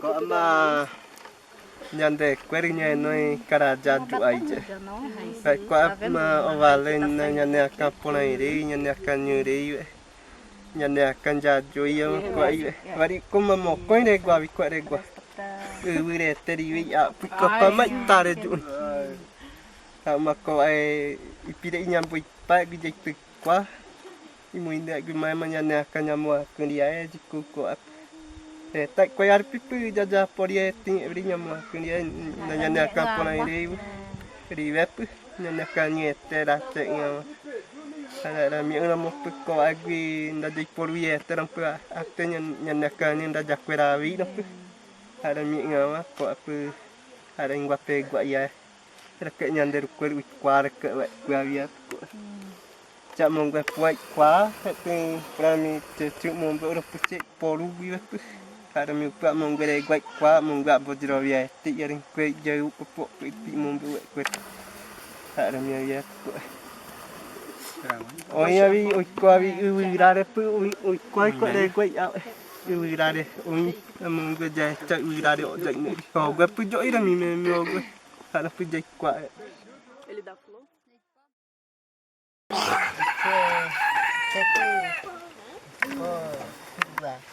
Có mà nhận để quét nhà nói cara ra trụ ấy chứ phải qua mà over lên nhận nhà cặp này đi nhận nhà căn như đi vậy nhận nhà căn ra trụ yêu quay vậy vậy cũng mà một quay này qua bị quay này qua vừa để tê đi vậy à có mấy ta để trụ mà có ai bị đấy nhầm bị bay bị dịch bị quá mình để cái mai mà nhận nhà căn nhà mua cái đi ấy chỉ có tak kau ada pipi jaja pori ting beri nyama kemudian nanya kapal ini beri web nanya kanye tidak ceknya ada miang nama peko agi ndak pori terampu aktenya nanya kanye ndak jakwerawi nampu ada miang apa ko apa ada yang gua ya ada kayaknya dari kuar ke gua ya chạm mong về quậy quá thì mình chịu mong về được chết bỏ luôn đi vậy ada mình chạm mong về quậy quá mong gặp vào giờ về tí gia đình quậy giờ cũng bộ quậy tí mong về quậy ada mình về ôi ya vi ôi qua vi ra đấy ôi quay quậy đây quậy áo ra đấy ôi mong về giờ chạy ra đấy ở đây nữa họ quậy bây giờ là mình quậy ada bây giờ quậy Ele dá flor?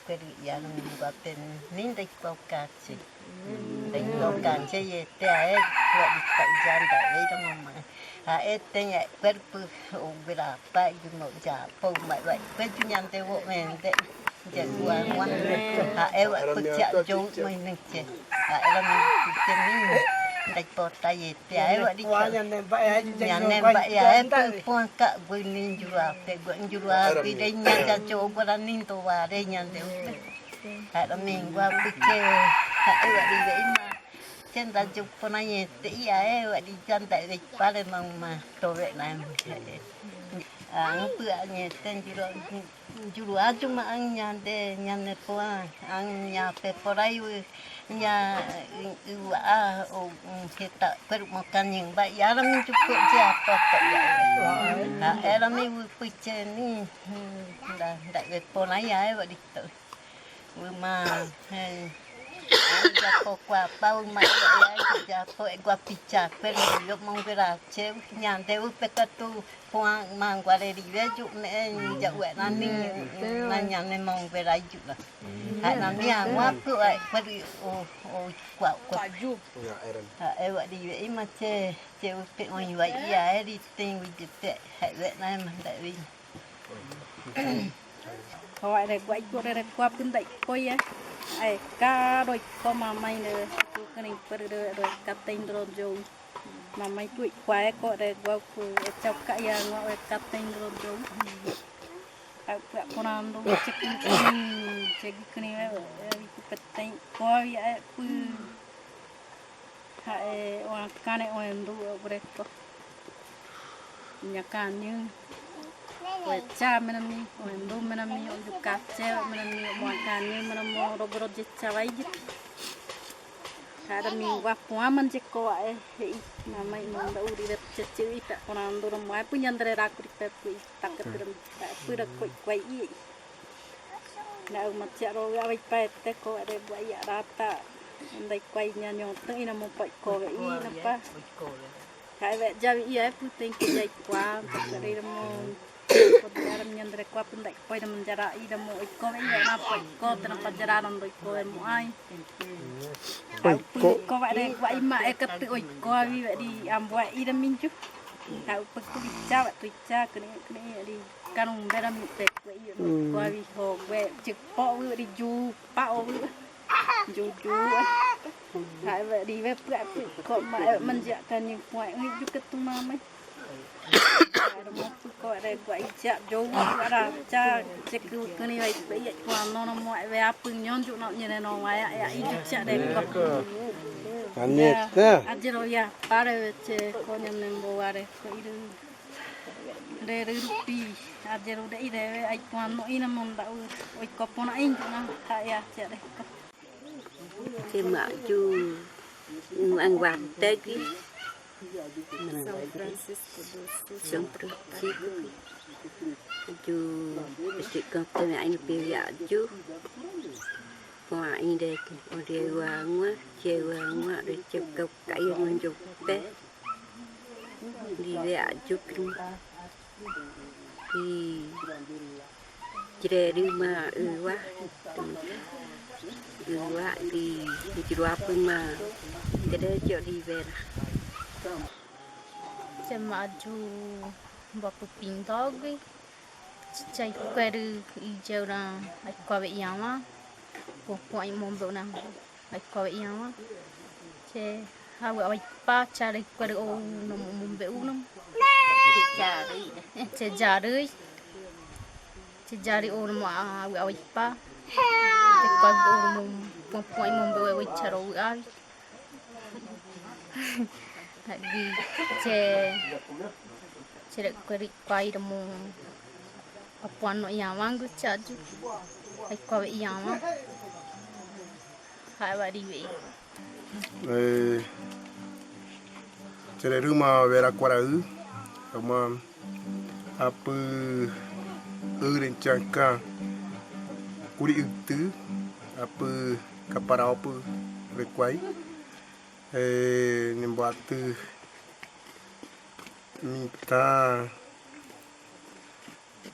Queri yang buatin ni dek kau kaci, dek kau kaci ye teh buat di tak janda ni dong mama. Teh ye perpu berapa juno japo mai mai perpu nyante wo mente jaguan wan. Buat pecah jauh mai nengce. Elam pecah ni dek pota ye teh buat di yang nempak ya perempuan kak guling jual teh guling jual bidenya jajo guling tu warenya teh. Ada minggu pecah. Buat di mana? Chân ta chụp con này tí ấy vậy đi chân tại dịch quá lên mà tổ vệ này ăn bữa nhẹ tên chú đùa chúng mà ăn nhà để nhà này qua ăn nhà pe đây nhà hiện tại phải một căn những vậy giá là mình chụp cuộn chia vậy em là mình vui chơi ní đại về po này ấy vậy đi tự mà Japo qua bao mai vậy japo qua picha pero yo mong vera che nyan te u pekatu puang mang qua de rive ju ne ja we na ni na nyan ne mong vera ju la ha na mia wa pu ai pero o qua ju ha wa di we ma che u pe oi wa ya di ting wi de te ha we na ma dai wi hỏi này quậy chuột này qua bên đây coi á ai cá đôi có mà may nữa cái này phải rồi cắt tên rồi dùng mà may tuổi quái có đây qua chọc cả nhà ngõ cắt tên rồi dùng ai phải con ăn đâu check cái này cắt tên coi vậy cứ hay orang cái này orang đâu ở đây có nhà can nhưng cha mình mi, orang dulu mình mi, orang juga cewek mình mi, orang kani mình mau robot jecah wajib. Ada minggu apa man jeko ai, nama imam dah uri dah cecui tak orang dulu mau punya antara raku di pepu tak keteram, tak pura koi i. Nah umat cakro awak pet teko ada buaya rata, andai koi nyanyong tu ina mau poi koi i napa. Kai vẽ jawi i putih kijai kuam, tak ada mau Padaram nyandre kwa pun dai koi na menjara i da mo iko i na pa ko tena pajara non doi ko mo ai ko va de wa i ma e ka pi oi ko vi di ambo i da minju ta pa ku bicha wa tu cha kene di kanung bera mi pe ko i ko vi ho we chik po wi di ju pa o ju ta ve di ve ko ma menja kan ni ko i ju ketung ma mai có đây quậy chạm dấu ra cha check cái này vậy qua nó mọi về áp pưng nhon chỗ nào như này nó ngoài ai chụp chạm đây có anh nhỉ thế anh chỉ rồi ya ba đây chơi con em nên bố à đây có đi đây đây rupi anh chỉ rồi đây đây ai quan nó in mong đạo ôi có con anh chỗ nào tại ya chạm đây thì mà chú ăn vặt tết đi São Francisco chú sĩ con tôi mẹ anh biểu dạ chú qua anh đây ở đây qua ngoa để chụp cọc cái mình chụp bé đi dạ chú thì chỉ đi mà quá thì chỉ đoán mà cái đấy cho đi về Saya maju bapak pintar gui, cai kuaru hijau dah, aku awak yang mah, pokok yang mau nak, aku awak yang mah, cai awak pa cari kuaru oh nom mau nom, cai jari oh nom awak pa, cai kuaru oh nom pokok yang mau awak cari awak. Di cerek kweri kwai demo apuan no yamangu chaju ai kwawe yama hai wari we Cere rumah vera quarau, sama apa rencangkan kulit itu apa Caparaó apa requai membuat minta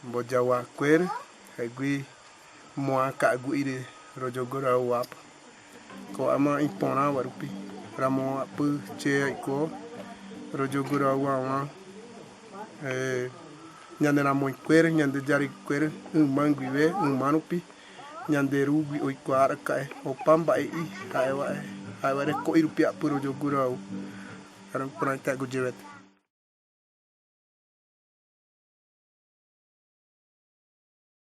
bojawa kuer agui mua ka agui de rojogora wap ko ama impona warupi ramo apa ce ko rojogora wa nyande ramo kuer nyande jari kuer manguiwe manupi nyande rugi oi kwara kai o pamba e ai wa ko irupi apa rojogora aran pernah tak gujewet